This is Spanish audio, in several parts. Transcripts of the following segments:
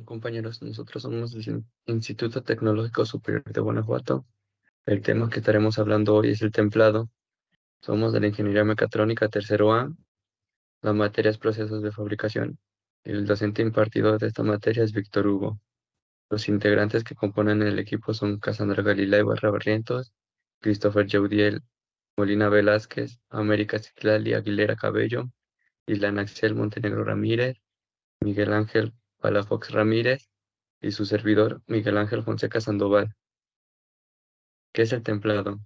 Compañeros, nosotros somos del Instituto Tecnológico Superior de Guanajuato. El tema que estaremos hablando hoy es el templado. Somos de la Ingeniería Mecatrónica tercero A. La materia es procesos de fabricación. El docente impartidor de esta materia es Víctor Hugo. Los integrantes que componen el equipo son Cassandra Galilea Ibarra Barrientos, Christopher Jaudiel Molina Velázquez, América Ciclali Aguilera Cabello, Ilan Axel Montenegro Ramírez, Miguel Ángel Palafox Ramírez y su servidor Miguel Ángel Fonseca Sandoval. ¿Qué es el templado?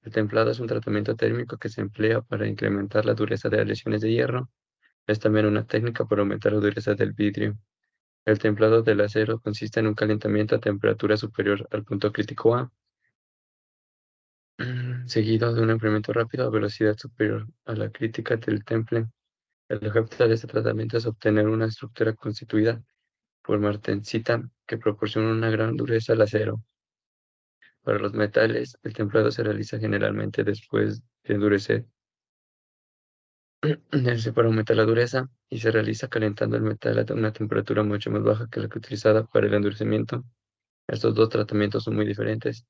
El templado es un tratamiento térmico que se emplea para incrementar la dureza de las lesiones de hierro. Es también una técnica para aumentar la dureza del vidrio. El templado del acero consiste en un calentamiento a temperatura superior al punto crítico A, seguido de un enfriamiento rápido a velocidad superior a la crítica del temple. El objeto de este tratamiento es obtener una estructura constituida por martensita que proporciona una gran dureza al acero. Para los metales, el templado se realiza generalmente después de endurecer. Para aumentar la dureza y se realiza calentando el metal a una temperatura mucho más baja que la que utilizada para el endurecimiento. Estos dos tratamientos son muy diferentes.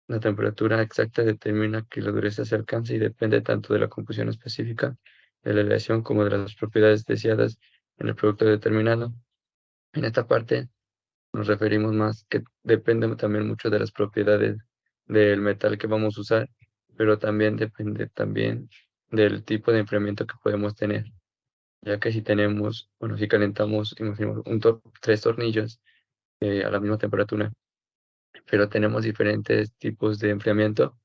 La temperatura exacta determina que la dureza se alcanza y depende tanto de la composición específica de la aleación como de las propiedades deseadas en el producto determinado. En esta parte nos referimos más que depende también mucho de las propiedades del metal que vamos a usar, pero también depende también del tipo de enfriamiento que podemos tener, ya que si tenemos, bueno, si calentamos, imaginemos, tres tornillos a la misma temperatura, pero tenemos diferentes tipos de enfriamiento,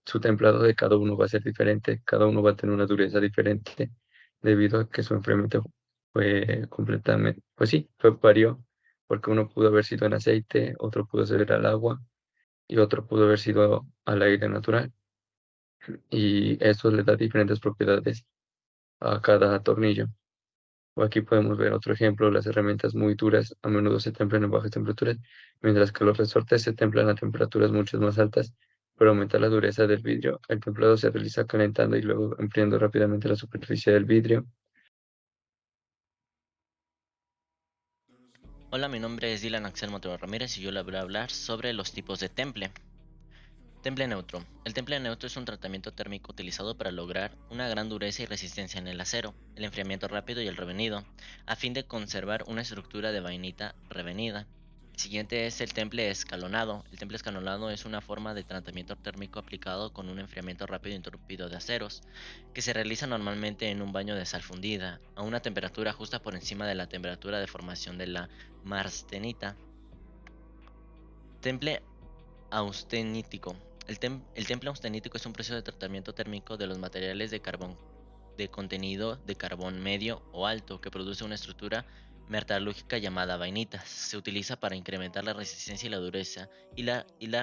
su templado de cada uno va a ser diferente, cada uno va a tener una dureza diferente, debido a que su enfriamiento fue completamente, pues sí, varió, porque uno pudo haber sido en aceite, otro pudo ser al agua y otro pudo haber sido al aire natural. Y eso le da diferentes propiedades a cada tornillo. O aquí podemos ver otro ejemplo, las herramientas muy duras a menudo se templan en bajas temperaturas, mientras que los resortes se templan a temperaturas mucho más altas. Para aumentar la dureza del vidrio, el templado se realiza calentando y luego enfriando rápidamente la superficie del vidrio. Hola, mi nombre es Dylan Axel Montero Ramírez y yo le voy a hablar sobre los tipos de temple. Temple neutro. El temple neutro es un tratamiento térmico utilizado para lograr una gran dureza y resistencia en el acero, el enfriamiento rápido y el revenido, a fin de conservar una estructura de vainita revenida. El siguiente es el temple escalonado. El temple escalonado es una forma de tratamiento térmico aplicado con un enfriamiento rápido e interrumpido de aceros, que se realiza normalmente en un baño de sal fundida, a una temperatura justa por encima de la temperatura de formación de la marstenita. Temple austenítico. El temple austenítico es un proceso de tratamiento térmico de los materiales de carbón de contenido de carbón medio o alto que produce una estructura metalúrgica llamada vainita. Se utiliza para incrementar la resistencia y la dureza y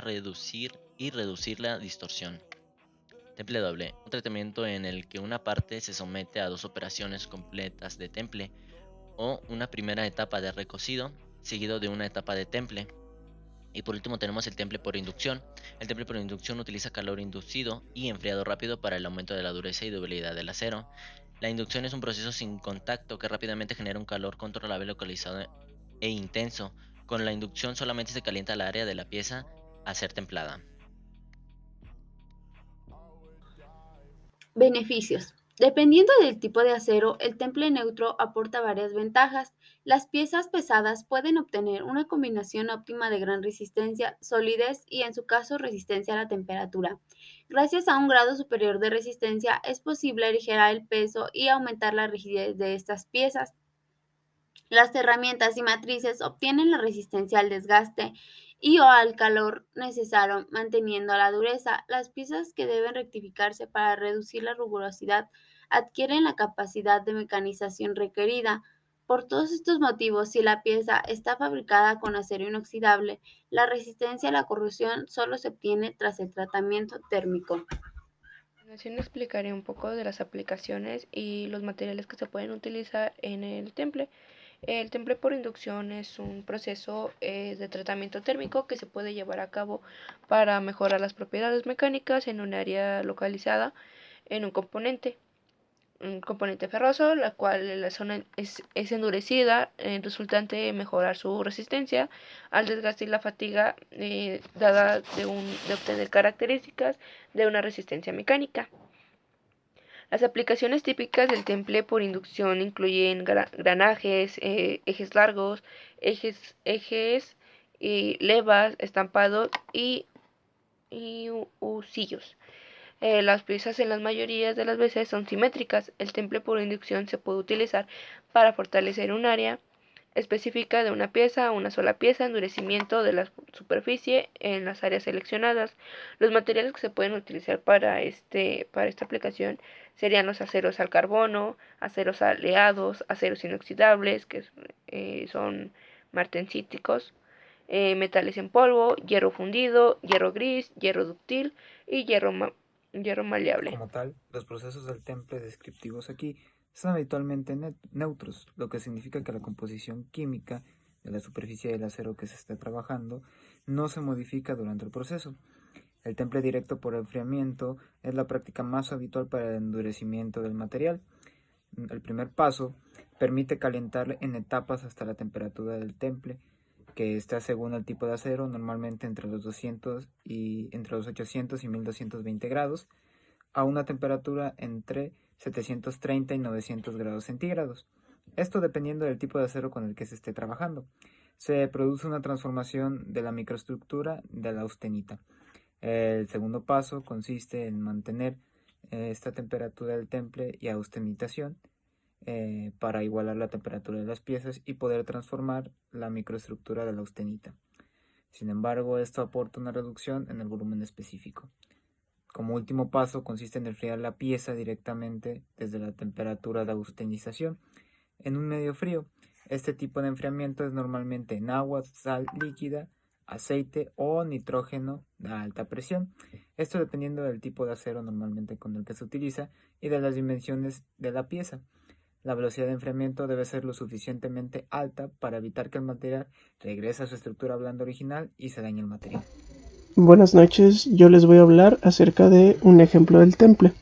reducir la distorsión. Temple doble, un tratamiento en el que una parte se somete a dos operaciones completas de temple o una primera etapa de recocido seguido de una etapa de temple. Y por último tenemos el temple por inducción. El temple por inducción utiliza calor inducido y enfriado rápido para el aumento de la dureza y durabilidad del acero. La inducción es un proceso sin contacto que rápidamente genera un calor controlable, localizado e intenso. Con la inducción solamente se calienta el área de la pieza a ser templada. Beneficios. Dependiendo del tipo de acero, el temple neutro aporta varias ventajas. Las piezas pesadas pueden obtener una combinación óptima de gran resistencia, solidez y, en su caso, resistencia a la temperatura. Gracias a un grado superior de resistencia, es posible aligerar el peso y aumentar la rigidez de estas piezas. Las herramientas y matrices obtienen la resistencia al desgaste y o al calor necesario, manteniendo la dureza. Las piezas que deben rectificarse para reducir la rugosidad adquieren la capacidad de mecanización requerida. Por todos estos motivos, si la pieza está fabricada con acero inoxidable, la resistencia a la corrosión solo se obtiene tras el tratamiento térmico. A continuación explicaré un poco de las aplicaciones y los materiales que se pueden utilizar en el temple. El temple por inducción es un proceso de tratamiento térmico que se puede llevar a cabo para mejorar las propiedades mecánicas en un área localizada en un componente. un componente ferroso, la cual la zona es endurecida, resultante en mejorar su resistencia al desgaste y la fatiga dada de obtener características de una resistencia mecánica. Las aplicaciones típicas del temple por inducción incluyen granajes, ejes largos, ejes y levas, estampados y husillos. Las piezas en las mayorías de las veces son simétricas. El temple por inducción se puede utilizar para fortalecer un área específica de una pieza, una sola pieza, endurecimiento de la superficie en las áreas seleccionadas. Los materiales que se pueden utilizar para esta aplicación serían los aceros al carbono, aceros aleados, aceros inoxidables, que son martensíticos, metales en polvo, hierro fundido, hierro gris, hierro dúctil y hierro maleable. Como tal, los procesos del temple descriptivos aquí son habitualmente neutros, lo que significa que la composición química de la superficie del acero que se está trabajando no se modifica durante el proceso. El temple directo por enfriamiento es la práctica más habitual para el endurecimiento del material. El primer paso permite calentar en etapas hasta la temperatura del temple, que está según el tipo de acero, normalmente entre los 800 y 1220 grados, a una temperatura entre 730 y 900 grados centígrados. Esto dependiendo del tipo de acero con el que se esté trabajando. Se produce una transformación de la microestructura de la austenita. El segundo paso consiste en mantener esta temperatura del temple y austenitación para igualar la temperatura de las piezas y poder transformar la microestructura de la austenita. Sin embargo, esto aporta una reducción en el volumen específico. Como último paso consiste en enfriar la pieza directamente desde la temperatura de austenización en un medio frío. Este tipo de enfriamiento es normalmente en agua, sal líquida, aceite o nitrógeno a alta presión. Esto dependiendo del tipo de acero normalmente con el que se utiliza y de las dimensiones de la pieza. La velocidad de enfriamiento debe ser lo suficientemente alta para evitar que el material regrese a su estructura blanda original y se dañe el material. Buenas noches, yo les voy a hablar acerca de un ejemplo del temple.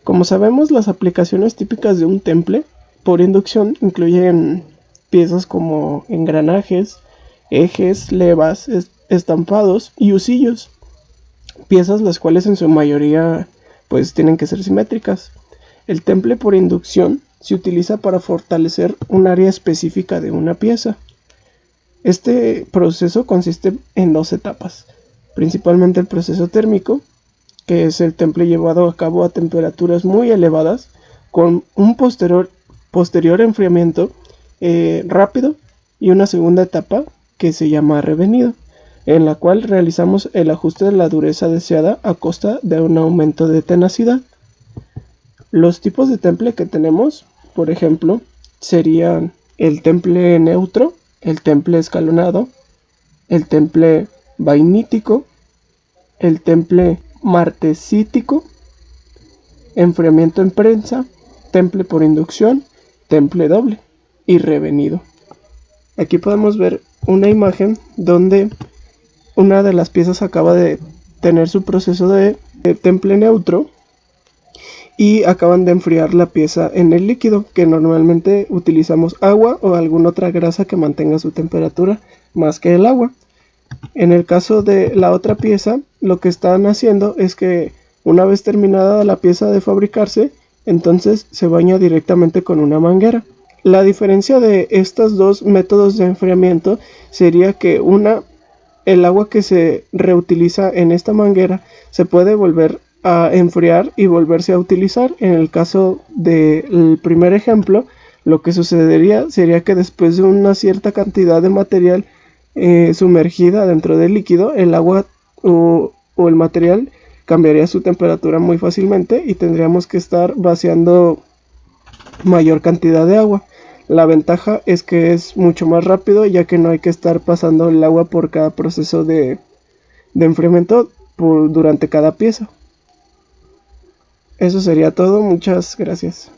Como sabemos, las aplicaciones típicas de un temple por inducción incluyen piezas como engranajes, ejes, levas, estampados y husillos. Piezas las cuales en su mayoría pues tienen que ser simétricas. El temple por inducción se utiliza para fortalecer un área específica de una pieza. Este proceso consiste en 2 etapas. Principalmente el proceso térmico, que es el temple llevado a cabo a temperaturas muy elevadas, con un posterior enfriamiento rápido, y una segunda etapa que se llama revenido, en la cual realizamos el ajuste de la dureza deseada a costa de un aumento de tenacidad. Los tipos de temple que tenemos, por ejemplo, serían el temple neutro, el temple escalonado, el temple vainítico, el temple martesítico, enfriamiento en prensa, temple por inducción, temple doble y revenido. Aquí podemos ver una imagen donde una de las piezas acaba de tener su proceso de temple neutro y acaban de enfriar la pieza en el líquido, que normalmente utilizamos agua o alguna otra grasa que mantenga su temperatura más que el agua. En el caso de la otra pieza, lo que están haciendo es que una vez terminada la pieza de fabricarse, entonces se baña directamente con una manguera. La diferencia de estos dos métodos de enfriamiento sería que el agua que se reutiliza en esta manguera se puede volver a enfriar y volverse a utilizar. En el caso del primer ejemplo, lo que sucedería sería que después de una cierta cantidad de material sumergida dentro del líquido, el agua o el material cambiaría su temperatura muy fácilmente y tendríamos que estar vaciando mayor cantidad de agua. La ventaja es que es mucho más rápido, ya que no hay que estar pasando el agua por cada proceso de enfriamiento durante cada pieza. Eso sería todo, muchas gracias.